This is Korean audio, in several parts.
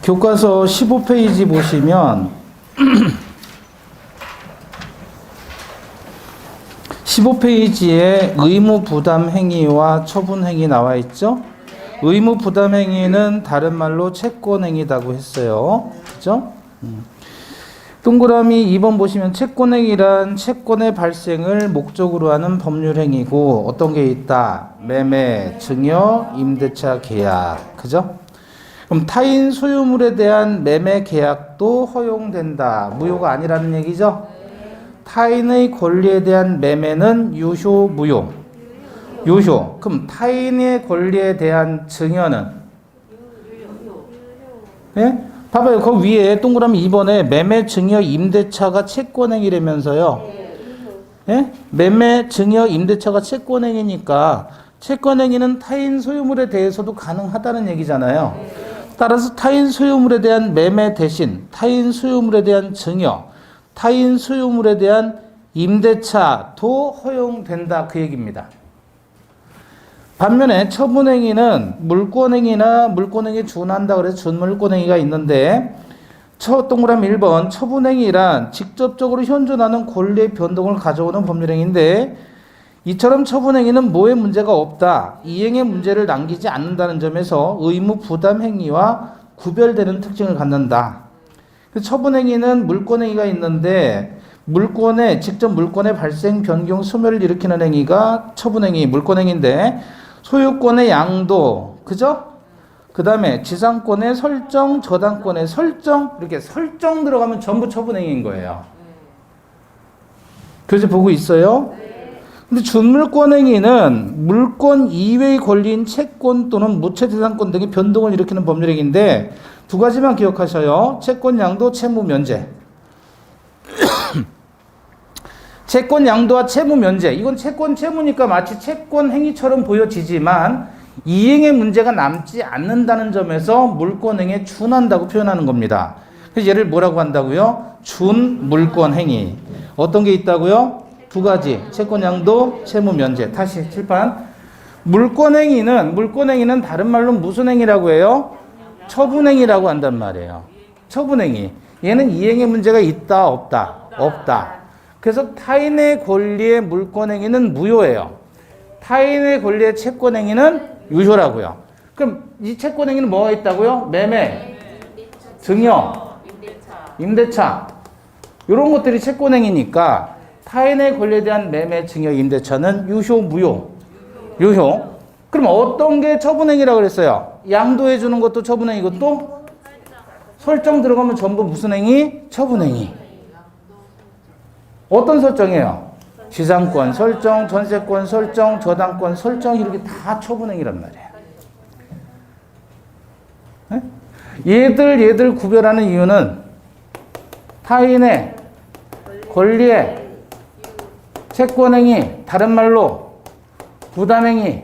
교과서 15페이지 보시면 15페이지에 의무 부담 행위와 처분 행위 나와 있죠? 의무 부담 행위는 다른 말로 채권 행위라고 했어요. 그죠? 동그라미 2번 보시면 채권 행위란 채권의 발생을 목적으로 하는 법률 행위고 어떤 게 있다? 매매, 증여, 임대차 계약. 그죠? 그럼 타인 소유물에 대한 매매 계약도 허용된다. 무효가 아니라는 얘기죠? 타인의 권리에 대한 매매는 유효, 무효? 유효. 그럼 타인의 권리에 대한 증여는? 예? 봐봐요. 그 위에 동그라미 2번에 매매, 증여, 임대차가 채권행위라면서요. 예? 매매, 증여, 임대차가 채권행위니까 채권행위는 타인 소유물에 대해서도 가능하다는 얘기잖아요. 따라서 타인 소유물에 대한 매매 대신 타인 소유물에 대한 증여, 타인 소유물에 대한 임대차도 허용된다 그 얘기입니다. 반면에 처분행위는 물권행위나 물권행위에 준한다 그래서 준물권행위가 있는데 동그라미 1번 처분행위란 직접적으로 현존하는 권리의 변동을 가져오는 법률행위인데 이처럼 처분행위는 뭐에 문제가 없다. 이행의 문제를 남기지 않는다는 점에서 의무 부담 행위와 구별되는 특징을 갖는다. 처분행위는 물권행위가 있는데 직접 물권의 발생, 변경, 소멸을 일으키는 행위가 처분행위, 물권행위인데 소유권의 양도, 그죠? 그 다음에 지상권의 설정, 저당권의 설정, 이렇게 설정 들어가면 전부 처분행위인 거예요. 교재 보고 있어요? 근데 준물권행위는 물권 이외의 권리인 채권 또는 무채재산권 등의 변동을 일으키는 법률행위인데 두 가지만 기억하셔요. 채권 양도, 채무 면제. 채권 양도와 채무 면제. 이건 채권 채무니까 마치 채권 행위처럼 보여지지만 이행의 문제가 남지 않는다는 점에서 물권행위에 준한다고 표현하는 겁니다. 그래서 얘를 뭐라고 한다고요? 준물권 행위. 어떤 게 있다고요? 두 가지. 채권 양도, 채무 면제. 다시 칠판. 물권행위는 다른 말로 무슨 행위라고 해요? 처분행위라고 한단 말이에요. 처분행위. 얘는 이행의 문제가 있다, 없다? 없다. 그래서 타인의 권리의 물권행위는 무효예요. 타인의 권리의 채권행위는 유효라고요. 그럼 이 채권행위는 뭐가 있다고요? 매매, 증여, 임대차. 이런 것들이 채권행위니까 타인의 권리에 대한 매매, 증여, 임대차는 유효, 무효? 유효. 그럼 어떤 게 처분행위라고 그랬어요? 양도해 주는 것도 처분행위고 또 설정 들어가면 전부 무슨 행위? 처분행위. 어떤 설정이에요? 지상권 설정, 전세권 설정, 저당권 설정 이렇게 다 처분행위란 말이에요. 네? 얘들 구별하는 이유는 타인의 권리의 채권행위, 다른 말로 부담행위.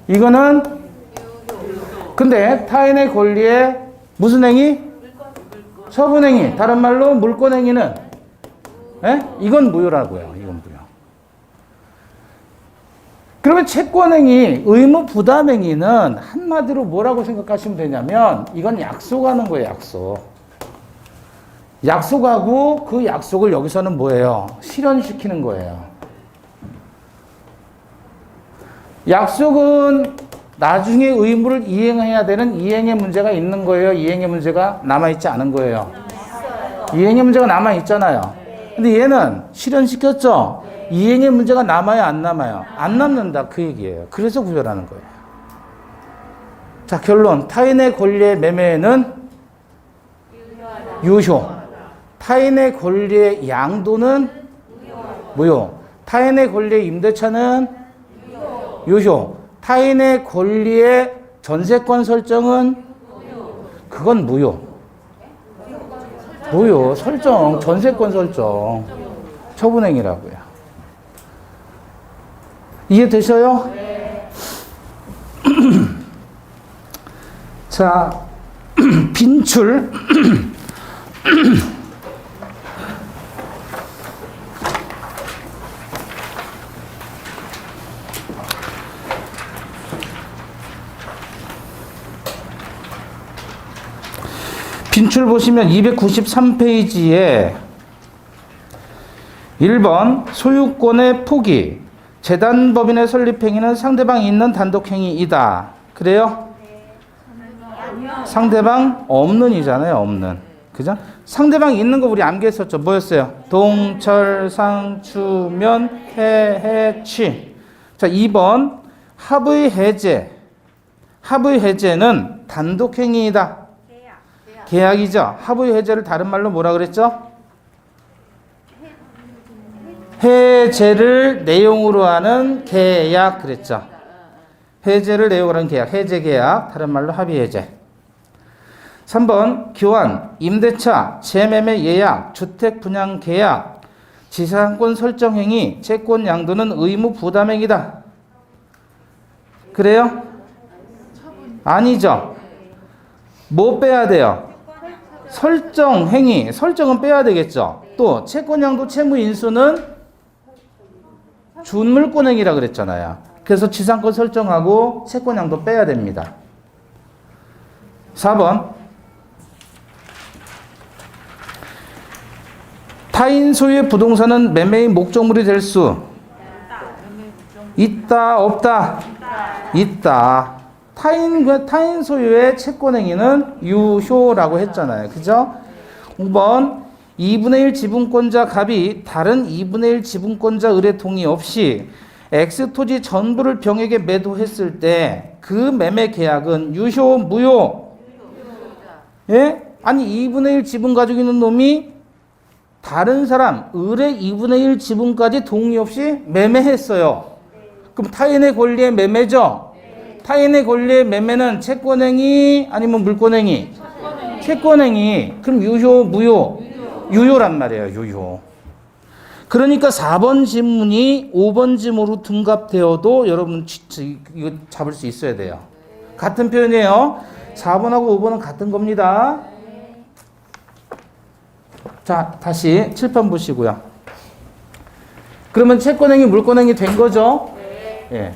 이거는 근데 타인의 권리의 무슨 행위? 처분행위, 다른 말로 물권행위는 이건 무효라고요. 이건 무효. 그러면 채권행위, 의무 부담행위는 한마디로 뭐라고 생각하시면 되냐면 이건 약속하는 거예요. 약속하고 그 약속을 여기서는 뭐예요? 실현시키는 거예요. 약속은 나중에 의무를 이행해야 되는 이행의 문제가 있는 거예요? 이행의 문제가 남아있지 않은 거예요? 이행의 문제가 남아있잖아요. 근데 얘는 실현시켰죠? 이행의 문제가 남아요? 안 남아요? 안 남는다 그 얘기예요. 그래서 구별하는 거예요. 자, 결론. 타인의 권리의 매매는 유효. 타인의 권리의 양도는 무효. 타인의 권리의 임대차는 유효. 타인의 권리의 전세권 설정은 그건 무효. 설정, 전세권 설정. 처분행위라고요. 이해되셔요? 네. 자, 빈출. 진출 보시면 293페이지에 1번 소유권의 포기. 재단법인의 설립행위는 상대방이 있는 단독행위이다. 그래요? 상대방 없는 이잖아요. 없는. 그죠? 상대방이 있는 거 우리 암기했었죠. 뭐였어요? 동철상 추면 해취. 자, 2번 합의 해제. 합의 해제는 단독행위이다. 계약이죠. 합의 해제를 다른 말로 뭐라 그랬죠? 해제를 내용으로 하는 계약 그랬죠. 해제를 내용으로 하는 계약, 해제 계약, 다른 말로 합의 해제. 3번 교환, 임대차, 재매매 예약, 주택 분양 계약, 지상권 설정 행위, 채권 양도는 의무 부담 행위다. 그래요? 아니죠. 뭐 빼야 돼요? 설정 행위, 설정은 빼야 되겠죠. 또 채권 양도 채무 인수는 준물권행위라 그랬잖아요. 그래서 지상권 설정하고 채권 양도 빼야 됩니다. 4번 타인 소유의 부동산은 매매의 목적물이 될 수 있다, 없다? 있다. 타인 소유의 채권행위는 유효라고 했잖아요. 그죠? 5번 2분의 1 지분권자 갑이 다른 2분의 1 지분권자 의뢰 동의 없이 X토지 전부를 병에게 매도했을 때 그 매매 계약은 유효, 무효? 예? 아니 2분의 1 지분 가지고 있는 놈이 다른 사람 의뢰 2분의 1 지분까지 동의 없이 매매했어요. 그럼 타인의 권리의 매매죠? 타인의 권리의 매매는 채권행위 아니면 물권행위? 채권행위. 그럼 유효, 무효? 유효란 말이에요. 유효. 그러니까 4번 지문이 5번 지문으로 등갑되어도 여러분 이거 잡을 수 있어야 돼요. 같은 표현이에요. 4번하고 5번은 같은 겁니다. 자, 다시 7번 보시고요. 그러면 채권행위, 물권행위 된 거죠? 예.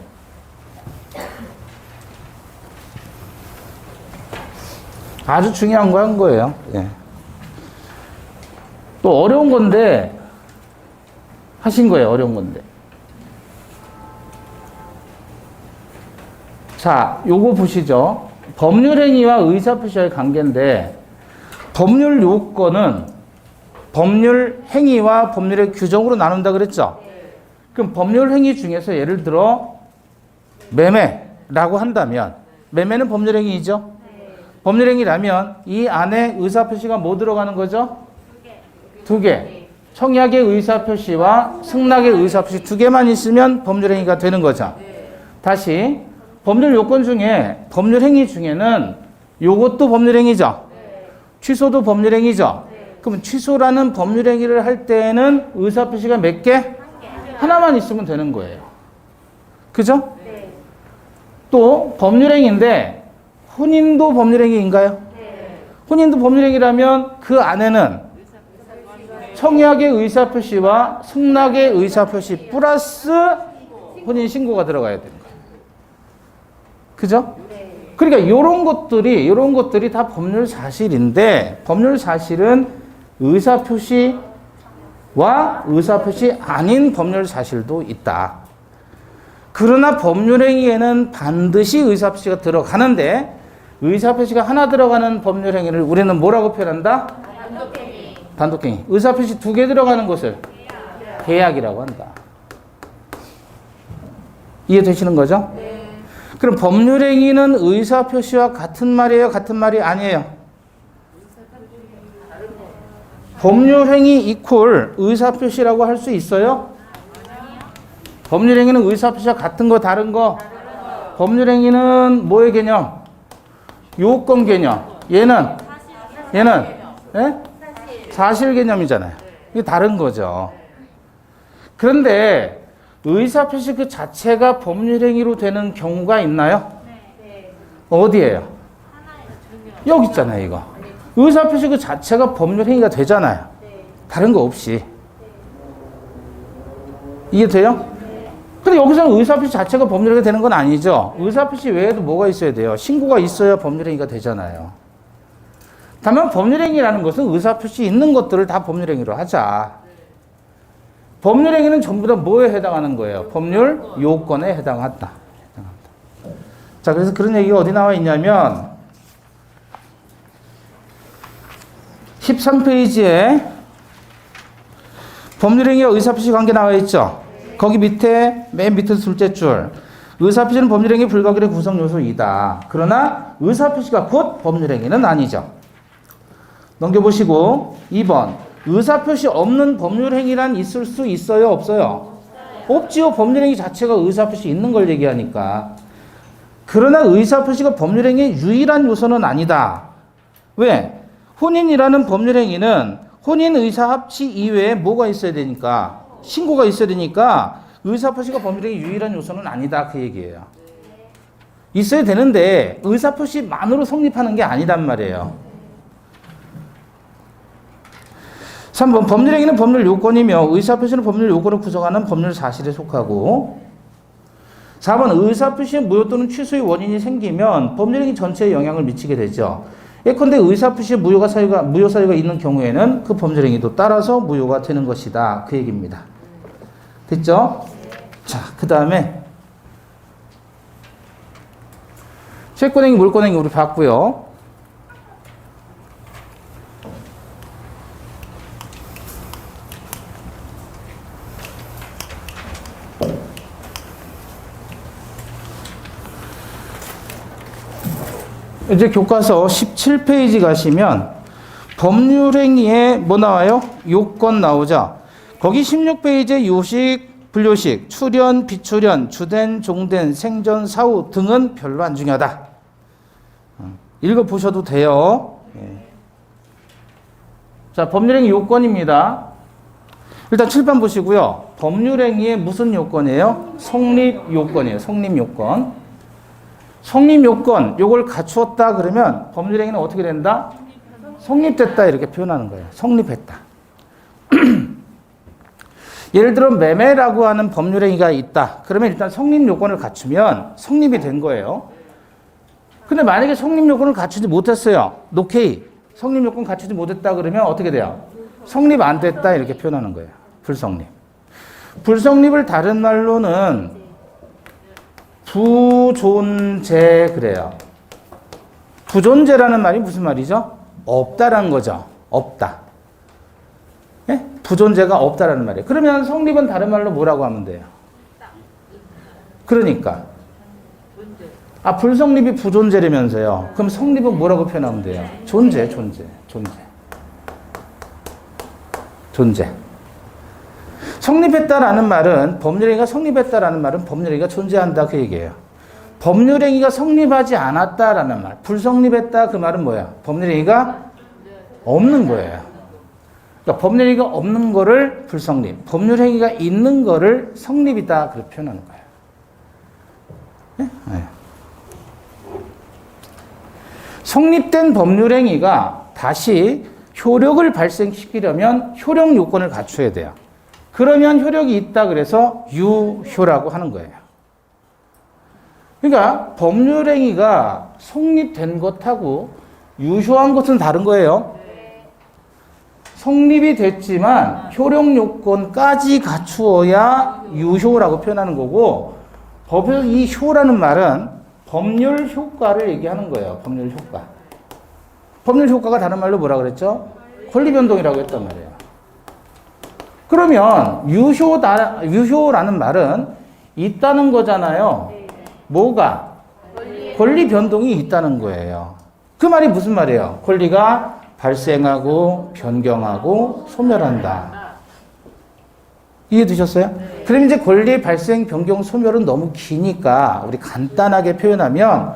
아주 중요한 거 한 거예요. 예. 또 어려운 건데 하신 거예요. 어려운 건데. 자, 요거 보시죠. 법률행위와 의사표시와의 관계인데 법률 요건은 법률 행위와 법률의 규정으로 나눈다 그랬죠? 그럼 법률 행위 중에서 예를 들어 매매라고 한다면 매매는 법률 행위이죠? 법률 행위라면 이 안에 의사표시가 뭐 들어가는 거죠? 두 개. 청약의 의사표시와 승낙의 의사표시 두 개만 있으면 법률 행위가 되는 거죠. 다시 법률 요건 중에 법률 행위 중에는 요것도 법률 행위죠. 취소도 법률 행위죠. 그럼 취소라는 법률 행위를 할 때에는 의사표시가 몇 개? 하나만 있으면 되는 거예요. 그죠? 또 법률 행위인데 혼인도 법률 행위인가요? 혼인도 법률 행위라면 그 안에는 청약의 의사표시와 승낙의 의사표시 플러스 혼인신고가 들어가야 되는 거예요. 그죠? 그러니까 이런 것들이 다 법률 사실인데 법률 사실은 의사표시와 의사표시 아닌 법률 사실도 있다. 그러나 법률행위에는 반드시 의사표시가 들어가는데 의사표시가 하나 들어가는 법률행위를 우리는 뭐라고 표현한다? 단독행위. 의사표시 두 개 들어가는 것을 계약이라고 한다. 이해되시는 거죠? 네. 그럼 법률행위는 의사표시와 같은 말이에요? 같은 말이 아니에요? 법률행위 이퀄 의사표시라고 할 수 있어요? 법률행위는 의사표시와 같은 거 다른 거? 법률행위는 뭐의 개념? 요건 개념. 얘는 예? 사실 개념이잖아요. 이게 다른 거죠. 그런데 의사표시 그 자체가 법률행위로 되는 경우가 있나요? 어디예요? 여기 있잖아요. 이거. 의사표시 그 자체가 법률행위가 되잖아요. 다른 거 없이. 이해돼요? 근데 여기서는 의사표시 자체가 법률행위가 되는 건 아니죠. 의사표시 외에도 뭐가 있어야 돼요? 신고가 있어야 법률행위가 되잖아요. 다만 법률행위라는 것은 의사표시 있는 것들을 다 법률행위로 하자. 법률행위는 전부 다 뭐에 해당하는 거예요? 법률 요건에 해당한다. 자, 그래서 그런 얘기가 어디 나와 있냐면 13페이지에 법률행위와 의사표시 관계 나와 있죠? 거기 밑에 맨 밑에 둘째 줄 의사표시는 법률행위 불가결의 구성 요소이다. 그러나 의사표시가 곧 법률행위는 아니죠. 넘겨보시고 2번 의사표시 없는 법률행위란 있을 수 있어요? 없어요? 없지요. 법률행위 자체가 의사표시 있는 걸 얘기하니까. 그러나 의사표시가 법률행위의 유일한 요소는 아니다. 왜? 혼인이라는 법률행위는 혼인 의사합치 이외에 뭐가 있어야 되니까? 신고가 있어야 되니까 의사표시가 법률행위의 유일한 요소는 아니다. 그 얘기예요. 있어야 되는데 의사표시만으로 성립하는 게 아니단 말이에요. 3번 법률행위는 법률 요건이며 의사표시는 법률 요건을 구성하는 법률 사실에 속하고 4번 의사표시의 무효 또는 취소의 원인이 생기면 법률행위 전체에 영향을 미치게 되죠. 예컨대 의사표시의 무효 사유가 있는 경우에는 그 법률행위도 따라서 무효가 되는 것이다. 그 얘기입니다. 됐죠? 자, 그 다음에 채권행위, 물권행위 우리 봤고요. 이제 교과서 17페이지 가시면 법률행위에 뭐 나와요? 요건 나오죠. 거기 16페이지에 요식, 불요식, 출연, 비출연, 주된, 종된, 생전, 사후 등은 별로 안 중요하다. 읽어보셔도 돼요. 자, 법률행위 요건입니다. 일단 7번 보시고요. 법률행위의 무슨 요건이에요? 성립 요건이에요. 성립 요건. 성립 요건, 요걸 갖추었다 그러면 법률행위는 어떻게 된다? 성립됐다 이렇게 표현하는 거예요. 성립했다. 예를 들어 매매라고 하는 법률행위가 있다. 그러면 일단 성립 요건을 갖추면 성립이 된 거예요. 근데 만약에 성립 요건을 갖추지 못했어요. 노케이. 성립 요건 갖추지 못했다 그러면 어떻게 돼요? 성립 안 됐다 이렇게 표현하는 거예요. 불성립. 불성립을 다른 말로는 부존재 그래요. 부존재라는 말이 무슨 말이죠? 없다라는 거죠. 없다. 예? 부존재가 없다라는 말이에요. 그러면 성립은 다른 말로 뭐라고 하면 돼요? 그러니까. 아, 불성립이 부존재라면서요. 그럼 성립은 뭐라고 표현하면 돼요? 존재. 성립했다라는 말은 법률행위가 성립했다라는 말은 법률행위가 존재한다 그 얘기예요. 법률행위가 성립하지 않았다라는 말, 불성립했다 그 말은 뭐야? 법률행위가 없는 거예요. 그러니까 법률행위가 없는 거를 불성립, 법률행위가 있는 거를 성립이다 그렇게 표현하는 거예요. 네? 네. 성립된 법률행위가 다시 효력을 발생시키려면 효력 요건을 갖춰야 돼요. 그러면 효력이 있다 그래서 유효라고 하는 거예요. 그러니까 법률행위가 성립된 것하고 유효한 것은 다른 거예요. 성립이 됐지만 효력 요건까지 갖추어야 유효라고 표현하는 거고 법에서 이 효라는 말은 법률 효과를 얘기하는 거예요. 법률 효과. 법률 효과가 다른 말로 뭐라 그랬죠? 권리 변동이라고 했단 말이에요. 그러면 유효라는 말은 있다는 거잖아요. 뭐가? 권리 변동이 있다는 거예요. 그 말이 무슨 말이에요? 권리가 발생하고 변경하고 소멸한다. 이해되셨어요? 그럼 이제 권리 발생, 변경, 소멸은 너무 기니까 우리 간단하게 표현하면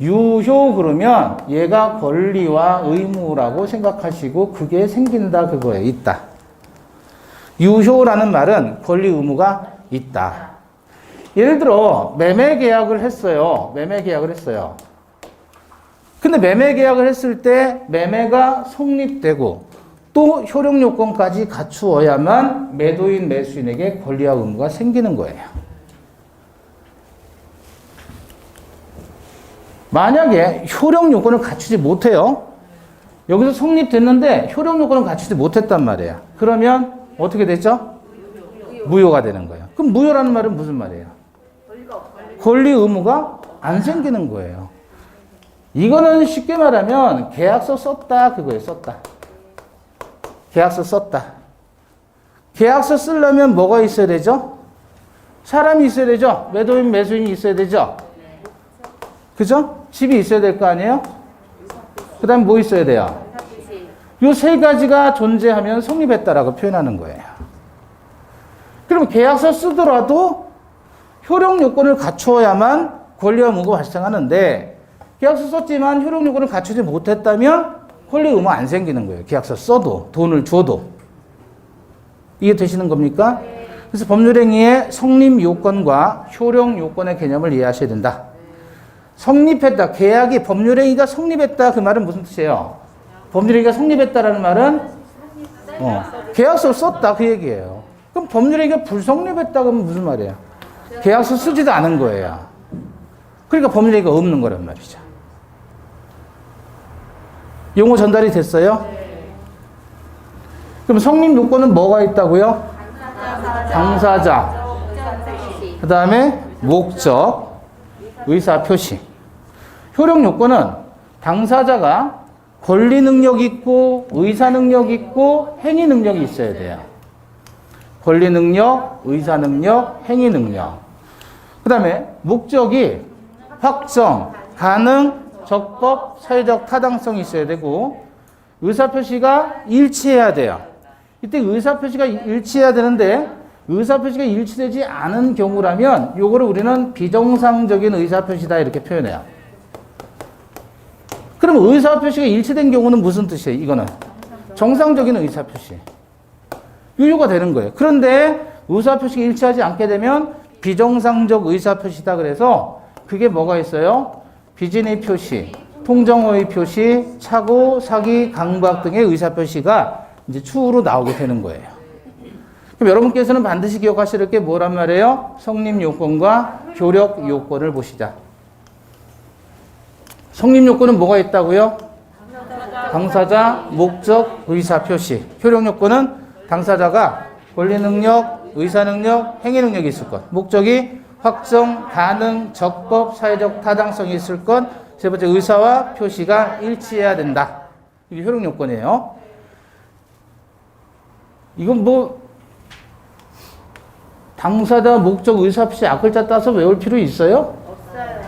유효 그러면 얘가 권리와 의무라고 생각하시고 그게 생긴다 그거예요. 있다. 유효라는 말은 권리 의무가 있다. 예를 들어 매매 계약을 했어요. 근데 매매 계약을 했을 때 매매가 성립되고 또 효력 요건까지 갖추어야만 매도인 매수인에게 권리와 의무가 생기는 거예요. 만약에 효력 요건을 갖추지 못해요. 여기서 성립됐는데 효력 요건을 갖추지 못했단 말이에요. 그러면 어떻게 되죠? 무효가 되는 거예요. 그럼 무효라는 말은 무슨 말이에요? 권리 의무가 안 생기는 거예요. 이거는 쉽게 말하면 계약서 썼다 그거예요. 썼다. 계약서 썼다. 계약서 쓰려면 뭐가 있어야 되죠? 사람이 있어야 되죠? 매도인, 매수인이 있어야 되죠? 그죠? 집이 있어야 될 거 아니에요? 그 다음에 뭐 있어야 돼요? 요 세 가지가 존재하면 성립했다라고 표현하는 거예요. 그럼 계약서 쓰더라도 효력 요건을 갖추어야만 권리와 의무가 발생하는데 계약서 썼지만 효력 요건을 갖추지 못했다면 권리 의무 안 생기는 거예요. 계약서 써도 돈을 줘도. 이해 되시는 겁니까? 그래서 법률행위의 성립 요건과 효력 요건의 개념을 이해하셔야 된다. 성립했다. 계약이 법률행위가 성립했다. 그 말은 무슨 뜻이에요? 법률행위가 성립했다라는 말은 계약서를 썼다 그 얘기예요. 그럼 법률행위가 불성립했다 그러면 무슨 말이에요? 계약서 쓰지도 않은 거예요. 그러니까 법률행위가 없는 거란 말이죠. 용어 전달이 됐어요? 그럼 성립 요건은 뭐가 있다고요? 당사자. 그 다음에 목적, 의사 표시. 효력 요건은 당사자가 권리 능력 있고 의사 능력 있고 행위 능력이 있어야 돼요. 권리 능력, 의사 능력, 행위 능력. 그 다음에 목적이 확정, 가능, 적법, 사회적 타당성이 있어야 되고 의사표시가 일치해야 돼요. 이때 의사표시가 일치해야 되는데 의사표시가 일치되지 않은 경우라면 요거를 우리는 비정상적인 의사표시다 이렇게 표현해요. 그럼 의사표시가 일치된 경우는 무슨 뜻이에요? 이거는 정상적인 의사표시. 유효가 되는 거예요. 그런데 의사표시가 일치하지 않게 되면 비정상적 의사표시다 그래서 그게 뭐가 있어요? 비진의 표시, 통정호의 표시, 착오, 사기, 강박 등의 의사표시가 이제 추후로 나오게 되는 거예요. 그럼 여러분께서는 반드시 기억하실 게 뭐란 말이에요? 성립 요건과 효력 요건을 보시자. 성립 요건은 뭐가 있다고요? 당사자, 목적, 의사 표시. 효력 요건은 당사자가 권리 능력, 의사 능력, 행위 능력이 있을 것. 목적이 확정, 가능, 적법, 사회적 타당성이 있을 것. 세 번째, 의사와 표시가 일치해야 된다. 이게 효력 요건이에요. 이건 뭐 당사자, 목적, 의사 표시 앞글자 따서 외울 필요 있어요? 없어요.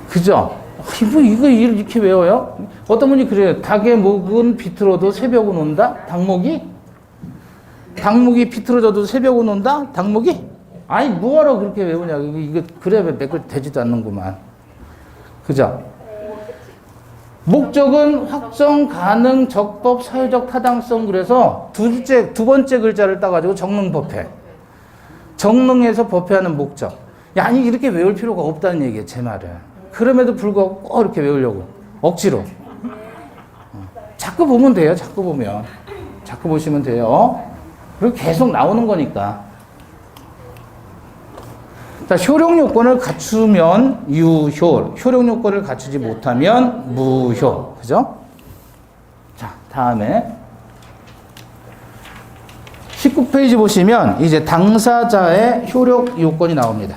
그죠? 이거 이렇게 외워요? 어떤 분이 그래요. 닭의 목은 비틀어도 새벽은 온다? 닭목이? 닭목이 비틀어져도 새벽은 온다? 닭목이? 아니 뭐하러 그렇게 외우냐. 이거 그래야 매끌 되지도 않는구만. 그죠? 목적은 확정, 가능, 적법, 사회적 타당성. 그래서 두 번째 글자를 따가지고 정능 법회. 정능에서 법회하는 목적. 야, 아니 이렇게 외울 필요가 없다는 얘기예요. 제 말은. 그럼에도 불구하고 꼭 이렇게 외우려고 억지로. 자꾸 보면 돼요. 자꾸 보면. 자꾸 보시면 돼요. 그리고 계속 나오는 거니까. 자, 효력 요건을 갖추면 유효, 효력 요건을 갖추지 못하면 무효. 그죠? 자, 다음에 19페이지 보시면 이제 당사자의 효력 요건이 나옵니다.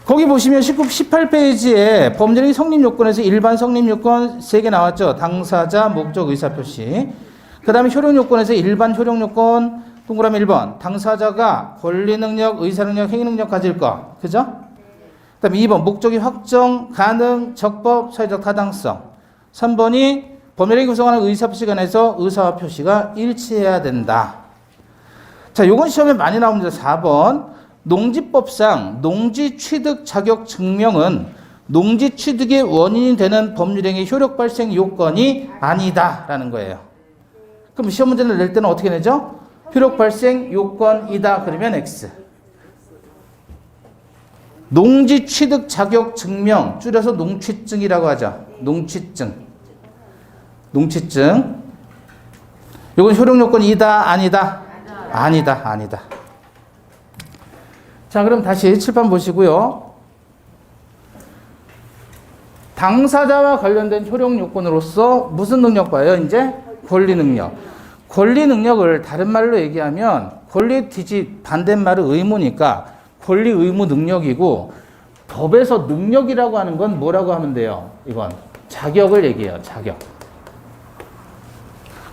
거기 보시면 18페이지에 법률행위 성립 요건에서 일반 성립 요건 3개 나왔죠. 당사자, 목적, 의사표시. 그 다음에 효력 요건에서 일반 효력 요건 동그라미 1번. 당사자가 권리 능력, 의사 능력, 행위 능력 가질 거. 그죠? 그 다음에 2번. 목적이 확정, 가능, 적법, 사회적 타당성. 3번이 법률행위 구성하는 의사표시 간에서 의사와 표시가 일치해야 된다. 자, 요건 시험에 많이 나옵니다. 4번. 농지법상 농지 취득 자격 증명은 농지 취득의 원인이 되는 법률행위 효력 발생 요건이 아니다라는 거예요. 그럼 시험 문제를 낼 때는 어떻게 내죠? 효력 발생 요건이다 그러면 X. 농지 취득 자격 증명 줄여서 농취증이라고 하죠. 농취증. 농취증. 이건 효력 요건이다 아니다? 아니다. 아니다. 자, 그럼 다시 칠판 보시고요. 당사자와 관련된 효력 요건으로서 무슨 능력 봐요? 이제 권리 능력. 권리 능력을 다른 말로 얘기하면 권리 뒤집 반대말은 의무니까 권리 의무 능력이고 법에서 능력이라고 하는 건 뭐라고 하면 돼요? 이건 자격을 얘기해요. 자격.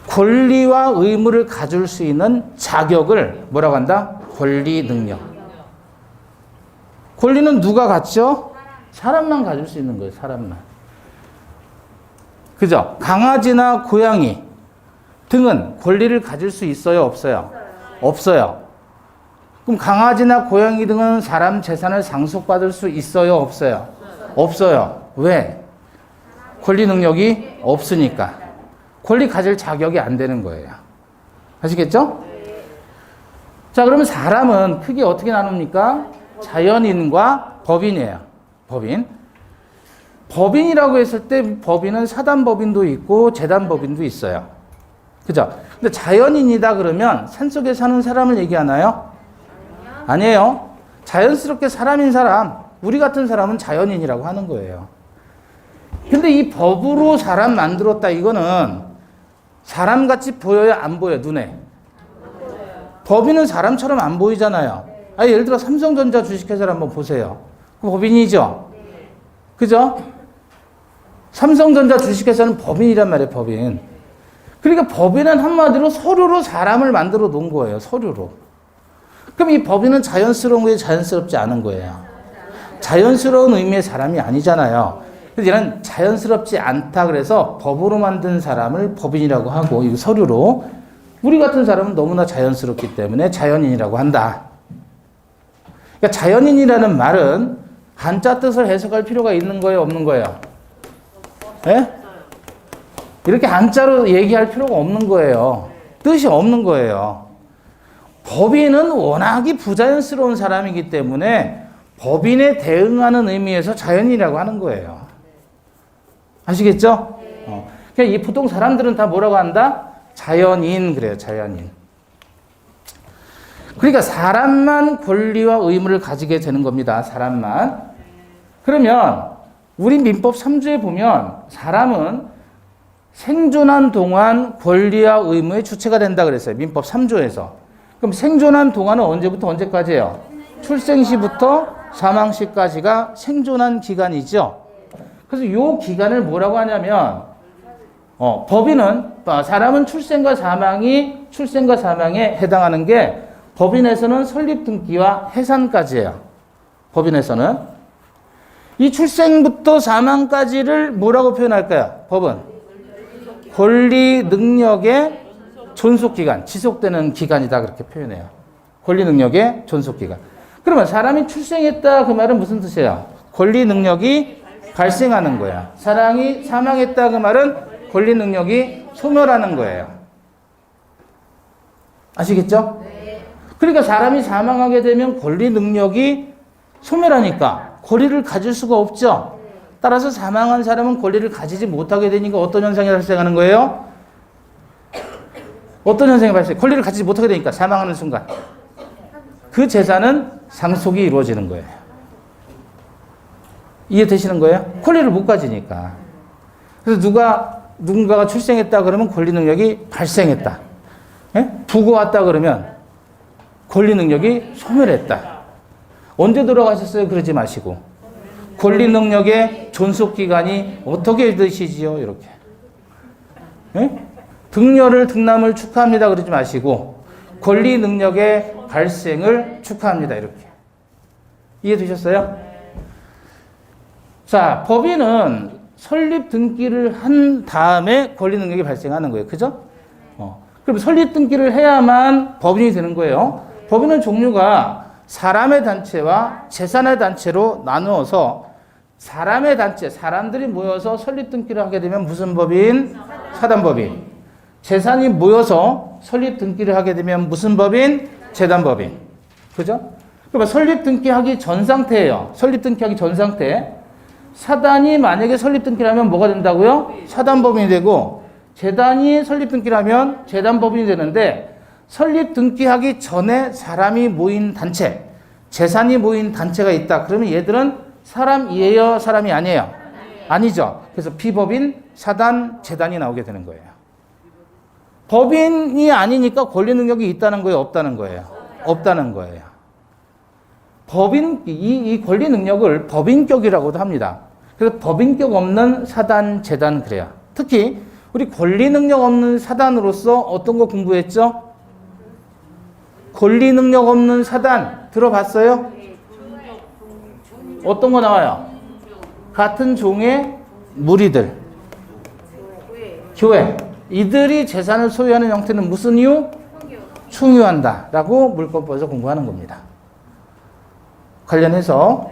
권리와 의무를 가질 수 있는 자격을 뭐라고 한다? 권리 능력. 권리는 누가 갖죠? 사람만 가질 수 있는 거예요. 사람만. 그죠? 강아지나 고양이 등은 권리를 가질 수 있어요? 없어요? 없어요. 그럼 강아지나 고양이 등은 사람 재산을 상속받을 수 있어요? 없어요? 없어요. 왜? 권리 능력이 없으니까. 권리 가질 자격이 안 되는 거예요. 아시겠죠? 자, 그러면 사람은 크게 어떻게 나눕니까? 자연인과 법인이에요. 법인. 법인이라고 했을 때 법인은 사단법인도 있고 재단법인도 있어요. 그죠? 근데 자연인이다 그러면 산속에 사는 사람을 얘기하나요? 아니에요. 자연스럽게 사람인 사람, 우리 같은 사람은 자연인이라고 하는 거예요. 근데 이 법으로 사람 만들었다 이거는 사람같이 보여요? 안 보여요? 눈에? 법인은 사람처럼 안 보이잖아요. 아니, 예를 들어 삼성전자 주식회사를 한번 보세요. 그 법인이죠? 그죠? 삼성전자 주식회사는 법인이란 말이에요. 법인. 그러니까 법인은 한마디로 서류로 사람을 만들어 놓은 거예요. 서류로. 그럼 이 법인은 자연스러운 거예요? 자연스럽지 않은 거예요? 자연스러운 의미의 사람이 아니잖아요. 그래서 얘는 자연스럽지 않다 그래서 법으로 만든 사람을 법인이라고 하고 이 서류로 우리 같은 사람은 너무나 자연스럽기 때문에 자연인이라고 한다. 그러니까 자연인이라는 말은 한자 뜻을 해석할 필요가 있는 거예요? 없는 거예요? 예? 이렇게 한자로 얘기할 필요가 없는 거예요. 뜻이 없는 거예요. 법인은 워낙에 부자연스러운 사람이기 때문에 법인에 대응하는 의미에서 자연인이라고 하는 거예요. 아시겠죠? 그냥 이 보통 사람들은 다 뭐라고 한다? 자연인 그래요. 자연인. 그러니까 사람만 권리와 의무를 가지게 되는 겁니다. 사람만. 그러면 우리 민법 3조에 보면 사람은 생존한 동안 권리와 의무의 주체가 된다 그랬어요. 민법 3조에서. 그럼 생존한 동안은 언제부터 언제까지예요? 출생 시부터 사망 시까지가 생존한 기간이죠. 그래서 이 기간을 뭐라고 하냐면 법인은 사람은 출생과 사망에 해당하는 게 법인에서는 설립 등기와 해산까지예요. 법인에서는 이 출생부터 사망까지를 뭐라고 표현할까요? 법은 권리 능력의 존속 기간, 지속되는 기간이다 그렇게 표현해요. 권리 능력의 존속 기간. 그러면 사람이 출생했다 그 말은 무슨 뜻이에요? 권리 능력이 발생하는 거야. 사람이 사망했다 그 말은 권리 능력이 소멸하는 거예요. 아시겠죠? 그러니까 사람이 사망하게 되면 권리 능력이 소멸하니까 권리를 가질 수가 없죠. 따라서 사망한 사람은 권리를 가지지 못하게 되니까 어떤 현상이 발생하는 거예요? 어떤 현상이 발생? 권리를 가지지 못하게 되니까 사망하는 순간 그 재산은 상속이 이루어지는 거예요. 이해되시는 거예요? 권리를 못 가지니까. 그래서 누군가가 출생했다 그러면 권리 능력이 발생했다. 예? 부고 왔다 그러면 권리 능력이 소멸했다. 언제 돌아가셨어요? 그러지 마시고 권리 능력의 존속 기간이 어떻게 되시지요? 이렇게. 예? 등남을 축하합니다. 그러지 마시고 권리 능력의 발생을 축하합니다. 이렇게. 이해되셨어요? 자, 법인은 설립 등기를 한 다음에 권리 능력이 발생하는 거예요. 그죠? 그럼 설립 등기를 해야만 법인이 되는 거예요. 법인은 종류가 사람의 단체와 재산의 단체로 나누어서 사람의 단체, 사람들이 모여서 설립 등기를 하게 되면 무슨 법인? 사단법인. 재산이 모여서 설립 등기를 하게 되면 무슨 법인? 재단법인. 그죠? 그러면 설립 등기하기 전 상태예요. 설립 등기하기 전 상태. 사단이 만약에 설립 등기를 하면 뭐가 된다고요? 사단법인이 되고 재단이 설립 등기를 하면 재단법인이 되는데 설립 등기하기 전에 사람이 모인 단체, 재산이 모인 단체가 있다. 그러면 얘들은 사람이에요? 사람이 아니에요? 아니죠. 그래서 비법인, 사단, 재단이 나오게 되는 거예요. 법인이 아니니까 권리 능력이 있다는 거예요, 없다는 거예요? 없다는 거예요. 법인, 이 권리 능력을 법인격이라고도 합니다. 그래서 법인격 없는 사단, 재단 그래요. 특히 우리 권리 능력 없는 사단으로서 어떤 거 공부했죠? 권리 능력 없는 사단 들어봤어요? 어떤 거 나와요? 같은 종의 무리들, 교회. 이들이 재산을 소유하는 형태는 무슨 이유? 충유한다 라고 물권법에서 공부하는 겁니다. 관련해서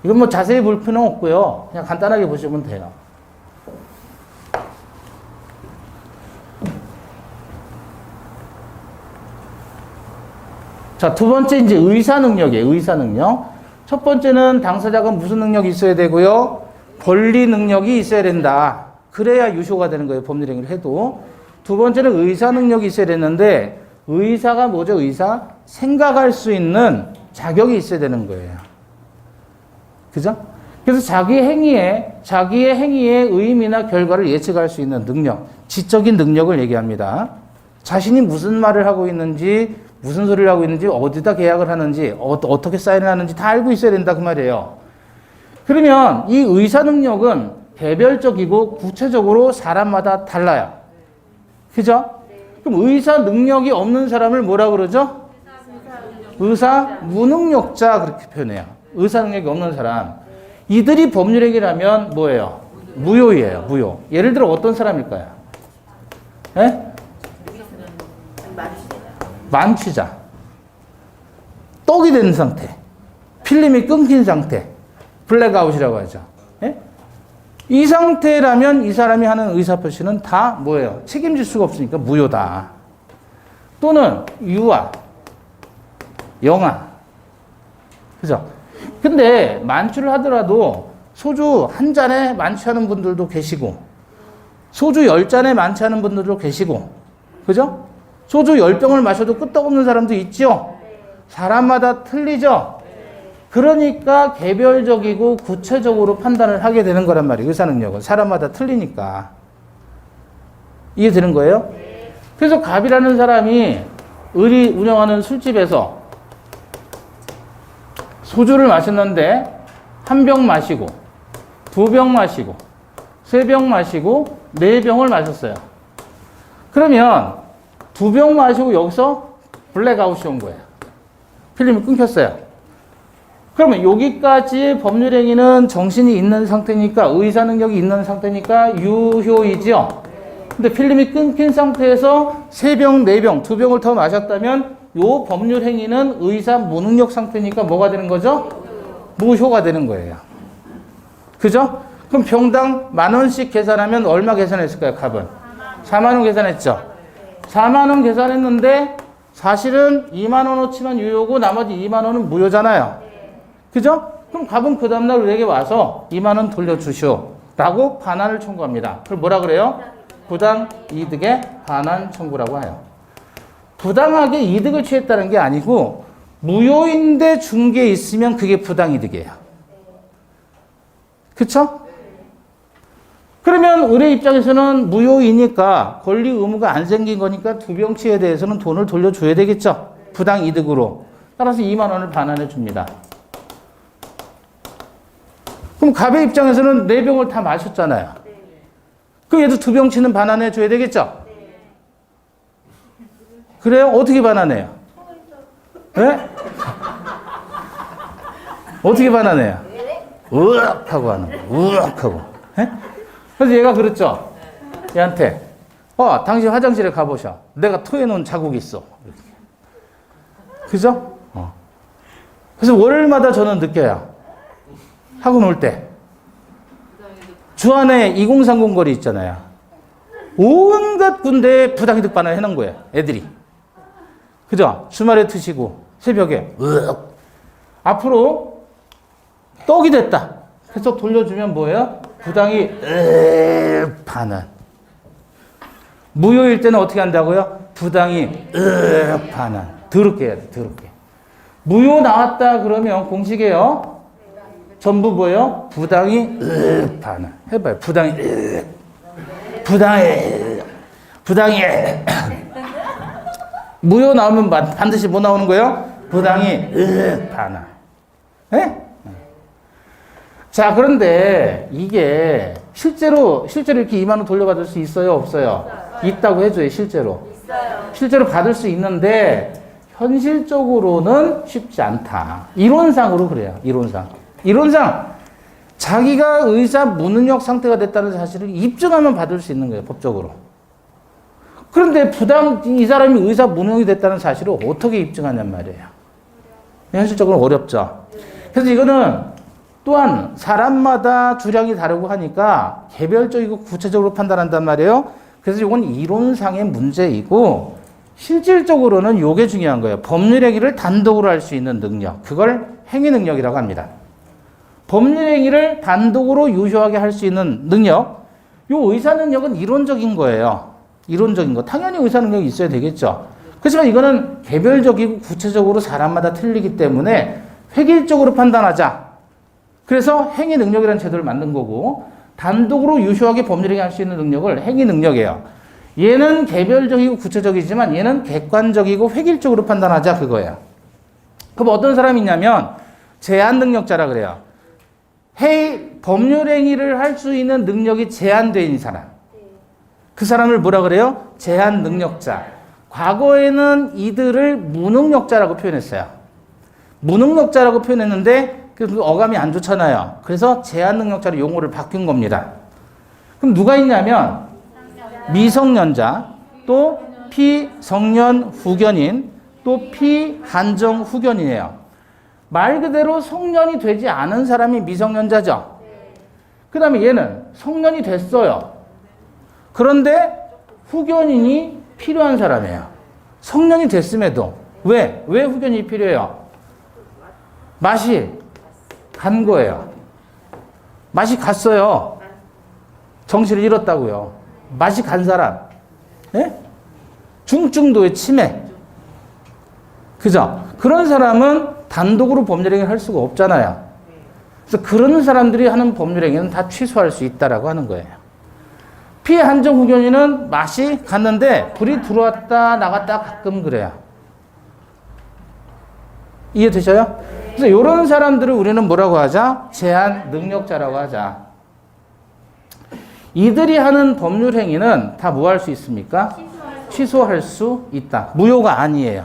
이건 뭐 자세히 볼 필요는 없고요. 그냥 간단하게 보시면 돼요. 자, 두 번째 이제 의사 능력이에요. 의사 능력. 첫 번째는 당사자가 무슨 능력이 있어야 되고요? 권리 능력이 있어야 된다. 그래야 유효가 되는 거예요. 법률행위를 해도. 두 번째는 의사 능력이 있어야 되는데 의사가 뭐죠? 의사? 생각할 수 있는 자격이 있어야 되는 거예요. 그죠? 그래서 자기의 행위의 의미나 결과를 예측할 수 있는 능력, 지적인 능력을 얘기합니다. 자신이 무슨 말을 하고 있는지, 무슨 소리를 하고 있는지, 어디다 계약을 하는지, 어떻게 사인을 하는지 다 알고 있어야 된다 그 말이에요. 그러면 이 의사 능력은 개별적이고 구체적으로 사람마다 달라요. 그죠? 그럼 의사 능력이 없는 사람을 뭐라 그러죠? 의사 무능력자 그렇게 표현해요. 의사 능력이 없는 사람. 이들이 법률행위라면 뭐예요? 무효예요. 무효. 예를 들어 어떤 사람일까요? 예? 만취자. 떡이 된 상태. 필름이 끊긴 상태. 블랙아웃이라고 하죠. 예? 이 상태라면 이 사람이 하는 의사표시는 다 뭐예요? 책임질 수가 없으니까 무효다. 또는 유아, 영아. 그죠? 근데 만취를 하더라도 소주 한 잔에 만취하는 분들도 계시고 소주 10잔에 만취하는 분들도 계시고 그죠? 소주 10병을 마셔도 끄떡없는 사람도 있죠? 사람마다 틀리죠? 그러니까 개별적이고 구체적으로 판단을 하게 되는 거란 말이에요. 의사능력은. 사람마다 틀리니까. 이해되는 거예요? 그래서 갑이라는 사람이 을이 운영하는 술집에서 소주를 마셨는데 1병 마시고 2병 마시고 3병 마시고 4병을 마셨어요. 그러면 2병 마시고 여기서 블랙아웃이 온 거예요. 필름이 끊겼어요. 그러면 여기까지 법률행위는 정신이 있는 상태니까 의사능력이 있는 상태니까 유효이죠. 근데 필름이 끊긴 상태에서 3병, 4병, 2병을 더 마셨다면 요 법률행위는 의사 무능력 상태니까 뭐가 되는 거죠? 무효가 되는 거예요. 그죠? 그럼 병당 10,000원씩 계산하면 얼마 계산했을까요? 갑은 40,000원 계산했죠. 40,000원 계산했는데 사실은 20,000원어치만 유효고 나머지 20,000원은 무효잖아요. 그죠? 그럼 갑은 그 다음날 우리에게 와서 20,000원 돌려주시오 라고 반환을 청구합니다. 그걸 뭐라 그래요? 부당 이득의 반환 청구라고 해요. 부당하게 이득을 취했다는 게 아니고 무효인데 준 게 있으면 그게 부당이득이에요. 그쵸? 그러면 을의 입장에서는 무효이니까 권리 의무가 안 생긴 거니까 2병치에 대해서는 돈을 돌려줘야 되겠죠. 부당이득으로. 따라서 20,000원을 반환해 줍니다. 그럼 갑의 입장에서는 4병을 다 마셨잖아요. 그럼 얘도 2병치는 반환해 줘야 되겠죠? 그래요? 어떻게 반환해요? 네? 어떻게 반환해요? 으악 하고 하는 거예요. 으악 하고. 네? 그래서 얘가 그랬죠. 얘한테 당신 화장실에 가보셔. 내가 토해놓은 자국이 있어. 이렇게. 그죠? 그래서 월요일마다 저는 느껴요. 학원 올 때. 주안에 2030 거리 있잖아요. 온갖 군데에 부당이득 반환 해놓은 거예요. 애들이. 그죠? 주말에 드시고 새벽에 앞으로 떡이 됐다. 해서 돌려주면 뭐예요? 부당이 반환. 무효일 때는 어떻게 한다고요? 부당이 반환. 더럽게 해야 돼. 더럽게. 무효 나왔다 그러면 공식이에요. 전부 뭐예요? 부당이 반응. 해봐요. 부당이 무효 나오면 반드시 뭐 나오는 거예요? 부당이 반응. 예? 자, 그런데 이게 실제로 이렇게 2만 원 돌려받을 수 있어요? 없어요? 있다고 해줘요, 실제로. 실제로 받을 수 있는데 현실적으로는 쉽지 않다. 이론상으로 그래요. 이론상 자기가 의사 무능력 상태가 됐다는 사실을 입증하면 받을 수 있는 거예요, 법적으로. 그런데 이 사람이 의사 무능력이 됐다는 사실을 어떻게 입증하냔 말이에요. 현실적으로 어렵죠. 그래서 이거는 또한 사람마다 주량이 다르고 하니까 개별적이고 구체적으로 판단한단 말이에요. 그래서 이건 이론상의 문제이고 실질적으로는 이게 중요한 거예요. 법률 행위를 단독으로 할 수 있는 능력. 그걸 행위 능력이라고 합니다. 법률 행위를 단독으로 유효하게 할 수 있는 능력. 이 의사 능력은 이론적인 거예요. 이론적인 거. 당연히 의사 능력이 있어야 되겠죠. 그렇지만 이거는 개별적이고 구체적으로 사람마다 틀리기 때문에 획일적으로 판단하자. 그래서 행위 능력이라는 제도를 만든 거고 단독으로 유효하게 법률 행위 할 수 있는 능력을 행위 능력이에요. 얘는 개별적이고 구체적이지만 얘는 객관적이고 획일적으로 판단하자 그거예요. 그럼 어떤 사람이 있냐면 제한 능력자라 그래요. 법률 행위를 할 수 있는 능력이 제한되어 있는 사람. 그 사람을 뭐라 그래요? 제한 능력자. 과거에는 이들을 무능력자라고 표현했어요. 무능력자라고 표현했는데 그 어감이 안 좋잖아요. 그래서 제한 능력자로 용어를 바뀐 겁니다. 그럼 누가 있냐면 미성년자, 또 피성년 후견인, 또 피한정 후견인이에요. 말 그대로 성년이 되지 않은 사람이 미성년자죠. 그 다음에 얘는 성년이 됐어요. 그런데 후견인이 필요한 사람이에요. 성년이 됐음에도. 왜 후견인이 필요해요? 맛이 간 거예요. 맛이 갔어요. 정신을 잃었다고요. 맛이 간 사람. 예? 중증도의 치매. 그죠? 그런 사람은 단독으로 법률행위를 할 수가 없잖아요. 그래서 그런 사람들이 하는 법률행위는 다 취소할 수 있다라고 하는 거예요. 피해 한정 후견인은 맛이 갔는데 불이 들어왔다 나갔다 가끔 그래요. 이해되셔요? 그래서 이런 사람들을 우리는 뭐라고 하자? 제한 능력자라고 하자. 이들이 하는 법률 행위는 다 뭐 할 수 있습니까? 취소할 수 있다. 무효가 아니에요.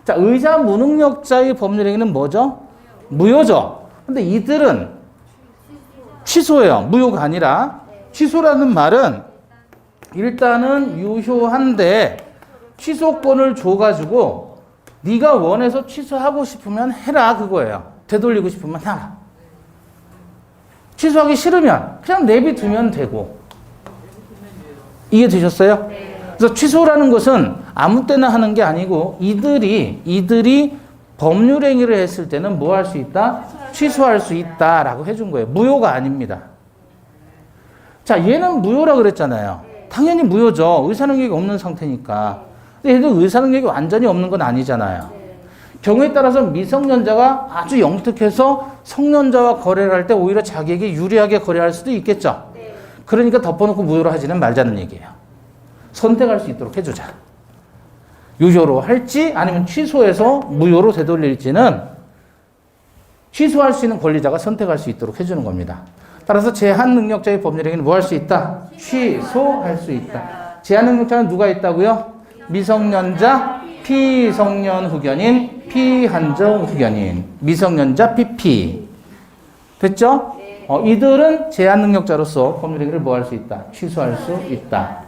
자, 의사 무능력자의 법률 행위는 뭐죠? 무효죠. 근데 이들은 취소예요. 무효가 아니라. 취소라는 말은 일단은 유효한데 취소권을 줘가지고 네가 원해서 취소하고 싶으면 해라 그거예요. 되돌리고 싶으면 해라. 취소하기 싫으면 그냥 내비두면 되고. 이해되셨어요? 그래서 취소라는 것은 아무 때나 하는 게 아니고 이들이 법률 행위를 했을 때는 뭐 할 수 있다? 취소할 수 있다라고 해준 거예요. 무효가 아닙니다. 자, 얘는 무효라 그랬잖아요. 당연히 무효죠. 의사능력이 없는 상태니까. 근데 얘도 의사능력이 완전히 없는 건 아니잖아요. 경우에 따라서 미성년자가 아주 영특해서 성년자와 거래를 할 때 오히려 자기에게 유리하게 거래할 수도 있겠죠. 그러니까 덮어놓고 무효로 하지는 말자는 얘기예요. 선택할 수 있도록 해주자. 유효로 할지 아니면 취소해서 무효로 되돌릴지는 취소할 수 있는 권리자가 선택할 수 있도록 해주는 겁니다. 따라서 제한 능력자의 법률행위는 뭐 할 수 있다? 취소할 수 있다. 제한 능력자는 누가 있다고요? 미성년자, 피성년 후견인, 피한정 후견인, 미성년자, PP. 됐죠? 이들은 제한 능력자로서 법률행위를 뭐 할 수 있다? 취소할 수 있다.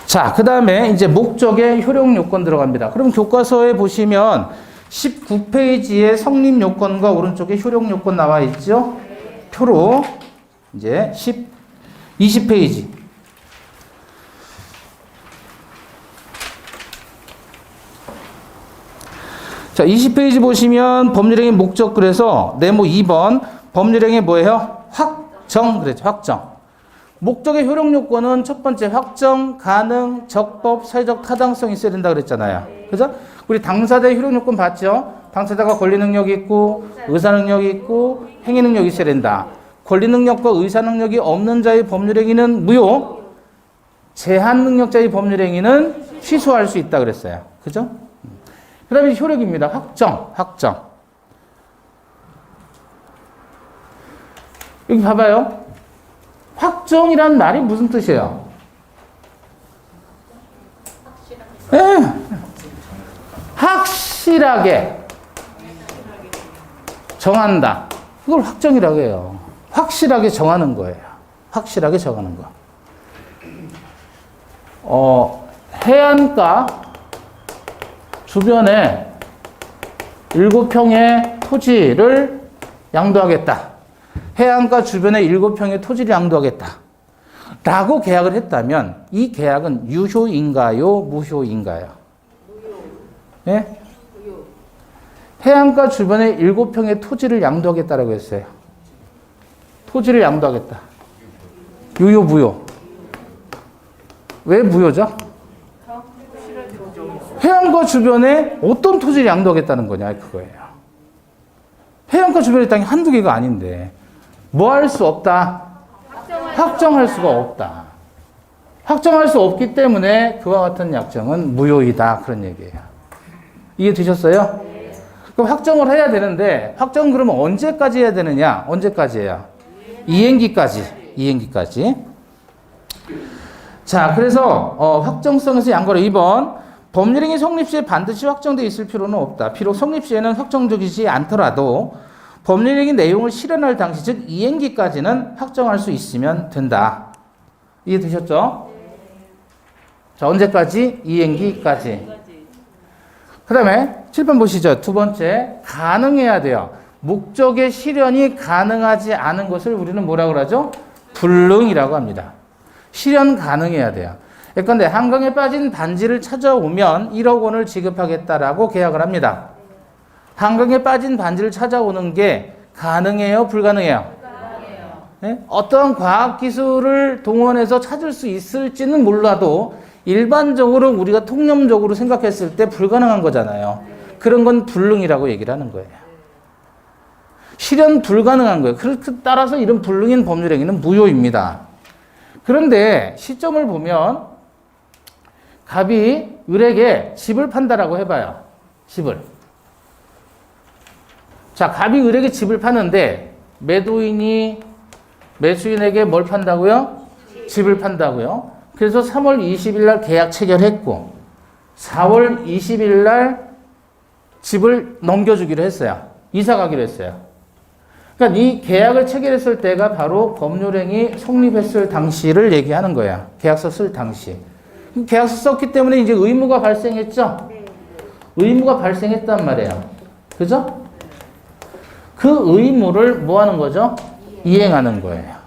자, 그 다음에 이제 목적의 효력 요건 들어갑니다. 그럼 교과서에 보시면 19페이지에 성립 요건과 오른쪽에 효력 요건 나와 있죠? 표로 이제 20페이지. 자, 20페이지 보시면 법률행위 목적글에서 네모 2번 법률행위 뭐예요? 확정 그랬죠. 확정. 목적의 효력 요건은 첫 번째 확정, 가능, 적법, 사회적 타당성이 있어야 된다 그랬잖아요. 그죠? 우리 당사자의 효력 요건 봤죠? 당사자가 권리 능력이 있고 의사 능력이 있고 행위 능력이 있어야 된다. 권리 능력과 의사 능력이 없는 자의 법률 행위는 무효, 제한 능력자의 법률 행위는 취소할 수 있다 그랬어요. 그죠? 그 다음에 효력입니다. 확정. 여기 봐봐요. 확정이란 말이 무슨 뜻이에요? 확실하게 정한다. 그걸 확정이라고 해요. 확실하게 정하는 거예요. 확실하게 정하는 거. 해안가 주변에 7평의 토지를 양도하겠다. 해안가 주변에 7평의 토지를 양도하겠다. 라고 계약을 했다면 이 계약은 유효인가요? 무효인가요? 예? 해안가 주변에 7평의 토지를 양도하겠다라고 했어요. 토지를 양도하겠다. 유효, 무효. 왜 무효죠? 해안가 주변에 어떤 토지를 양도하겠다는 거냐, 그거예요. 해안가 주변의 땅이 한두 개가 아닌데, 뭐 할 수 없다? 확정할 수가 없다. 확정할 수 없기 때문에 그와 같은 약정은 무효이다. 그런 얘기예요. 이해되셨어요? 그럼 확정을 해야 되는데, 확정은 그러면 언제까지 해야 되느냐? 언제까지 해요? 이행기까지. 자, 그래서 확정성에서 양거래 2번. 법률행위 성립 시에 반드시 확정되어 있을 필요는 없다. 비록 성립 시에는 확정적이지 않더라도 법률행위 내용을 실현할 당시, 즉 이행기까지는 확정할 수 있으면 된다. 이해되셨죠? 자, 언제까지? 이행기까지. 그 다음에 7번 보시죠. 두 번째, 가능해야 돼요. 목적의 실현이 가능하지 않은 것을 우리는 뭐라고 그러죠? 불능이라고 합니다. 실현 가능해야 돼요. 예컨대 한강에 빠진 반지를 찾아오면 1억 원을 지급하겠다라고 계약을 합니다. 한강에 빠진 반지를 찾아오는 게 가능해요? 불가능해요? 불가능해요. 네? 어떤 과학기술을 동원해서 찾을 수 있을지는 몰라도 일반적으로 우리가 통념적으로 생각했을 때 불가능한 거잖아요. 그런 건 불능이라고 얘기를 하는 거예요. 실현 불가능한 거예요. 따라서 이런 불능인 법률행위는 무효입니다. 그런데 시점을 보면 갑이 을에게 집을 판다라고 해봐요. 집을. 자, 갑이 을에게 집을 파는데 매도인이 매수인에게 뭘 판다고요? 집을 판다고요. 그래서 3월 20일 날 계약 체결했고 4월 20일 날 집을 넘겨주기로 했어요. 이사 가기로 했어요. 그러니까 이 계약을 체결했을 때가 바로 법률행위 성립했을 당시를 얘기하는 거야. 계약서 쓸 당시. 계약서 썼기 때문에 이제 의무가 발생했죠? 의무가 발생했단 말이에요. 그죠? 그 의무를 뭐 하는 거죠? 이행하는 거예요.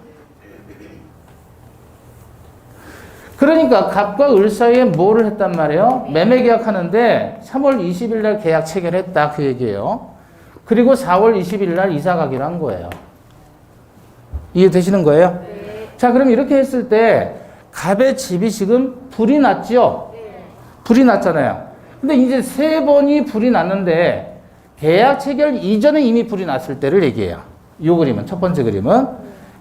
그러니까 갑과 을 사이에 뭐를 했단 말이에요? 매매 계약하는데 3월 20일 날 계약 체결했다. 그 얘기예요. 그리고 4월 20일 날 이사 가기로 한 거예요. 이해되시는 거예요? 네. 자, 그럼 이렇게 했을 때 갑의 집이 지금 불이 났죠? 네. 불이 났잖아요. 근데 이제 3번이 불이 났는데 계약 체결 이전에 이미 불이 났을 때를 얘기해요. 이 그림은, 첫 번째 그림은.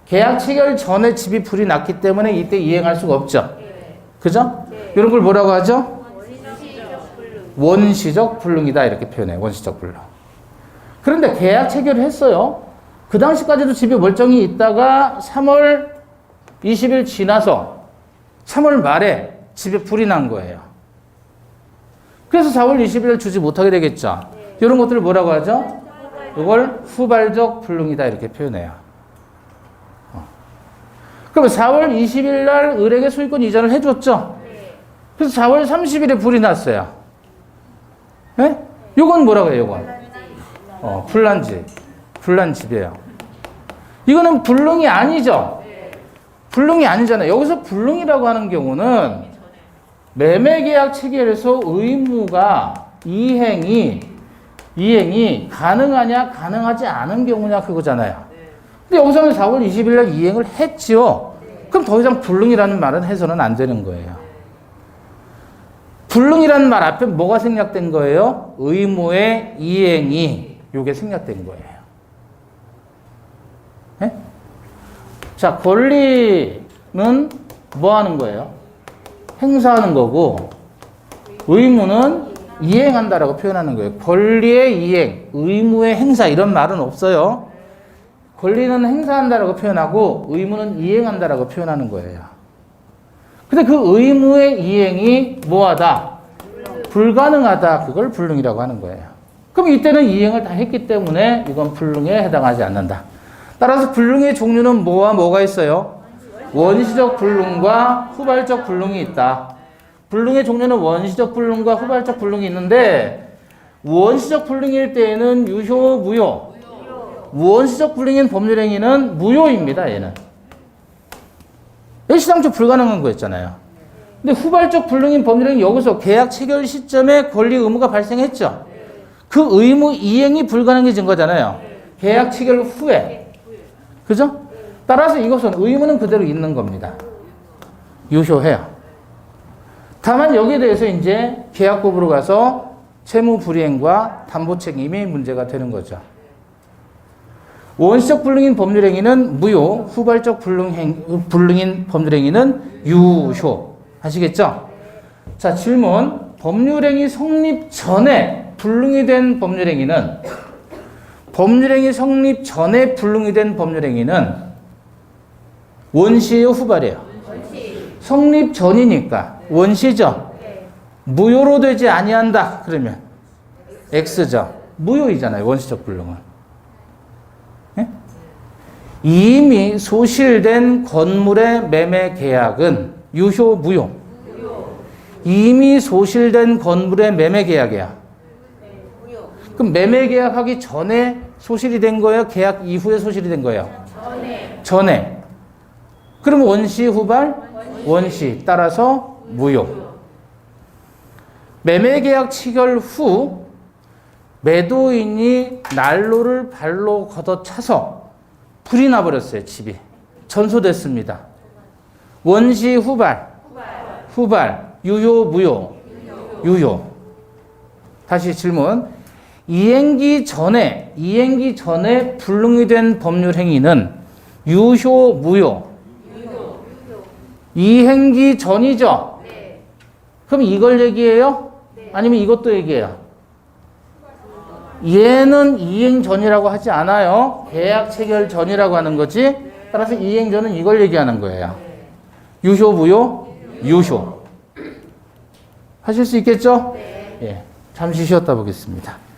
계약 체결 전에 집이 불이 났기 때문에 이때 이행할 수가 없죠. 네. 그죠? 네. 이런 걸 뭐라고 하죠? 원시적 불능이다. 이렇게 표현해요. 원시적 불능. 그런데 계약 체결을 했어요. 그 당시까지도 집이 멀쩡히 있다가 3월 20일 지나서 3월 말에 집에 불이 난 거예요. 그래서 4월 20일 주지 못하게 되겠죠. 네. 이런 것들을 뭐라고 하죠? 이걸 후발적 불능이다. 이렇게 표현해요. 그럼 4월 20일 날 을에게 소유권 이전을 해줬죠. 네. 그래서 4월 30일에 불이 났어요. 네? 이건 뭐라고 해요? 이건 불난 집이에요. 이거는 불능이 아니죠? 불능이 아니잖아요. 여기서 불능이라고 하는 경우는 매매계약 체결에서 의무가 이행이 가능하냐, 가능하지 않은 경우냐, 그거잖아요. 근데 여기서는 4월 20일 날 이행을 했지요. 그럼 더 이상 불능이라는 말은 해서는 안 되는 거예요. 불능이라는 말 앞에 뭐가 생략된 거예요? 의무의 이행이 요게 생략된 거예요. 네? 자, 권리는 뭐 하는 거예요? 행사하는 거고 의무는 이행한다라고 표현하는 거예요. 권리의 이행, 의무의 행사 이런 말은 없어요. 권리는 행사한다라고 표현하고 의무는 이행한다라고 표현하는 거예요. 근데 그 의무의 이행이 뭐하다? 불가능하다. 그걸 불능이라고 하는 거예요. 그럼 이때는 이행을 다 했기 때문에 이건 불능에 해당하지 않는다. 따라서 불능의 종류는 뭐와 뭐가 있어요? 원시적 불능과 후발적 불능이 있다. 불능의 종류는 원시적 불능과 후발적 불능이 있는데 원시적 불능일 때에는 유효, 무효. 원시적 불능인 법률행위는 무효입니다. 얘는. 시당초 불가능한 거였잖아요. 근데 후발적 불능인 법률행위 여기서 계약 체결 시점에 권리 의무가 발생했죠. 그 의무 이행이 불가능해진 거잖아요. 계약 체결 후에. 그죠? 따라서 이것은 의무는 그대로 있는 겁니다. 유효해요. 다만 여기에 대해서 이제 계약법으로 가서 채무 불이행과 담보 책임이 문제가 되는 거죠. 원시적 불능인 법률행위는 무효, 후발적 불능인 법률행위는 유효. 아시겠죠? 자, 질문. 법률행위 성립 전에 불능이 된 법률행위는 법률행위 성립 전에 불능이 된 법률행위는 원시예요, 후발이에요? 원시. 성립 전이니까 원시죠? 네. 무효로 되지 아니한다. 그러면 X죠. 무효이잖아요, 원시적 불능은. 네? 이미 소실된 건물의 매매 계약은 유효, 무효? 이미 소실된 건물의 매매 계약이야. 무효. 그럼 매매 계약하기 전에 소실이 된 거예요? 계약 이후에 소실이 된 거예요? 전에. 그럼 원시, 후발? 원시. 따라서 무효. 매매 계약 체결 후 매도인이 난로를 발로 걷어차서 불이 나버렸어요, 집이. 전소됐습니다. 원시, 후발? 후발. 유효, 무효? 유효. 다시 질문. 이행기 전에 불능이 된 법률 행위는 유효, 무효? 이행기 전이죠? 네. 그럼 이걸 얘기해요? 네. 아니면 이것도 얘기해요? 얘는 이행 전이라고 하지 않아요. 계약 체결 전이라고 하는 거지. 따라서 이행 전은 이걸 얘기하는 거예요. 유효, 무효? 유효. 하실 수 있겠죠? 네. 예. 잠시 쉬었다 보겠습니다.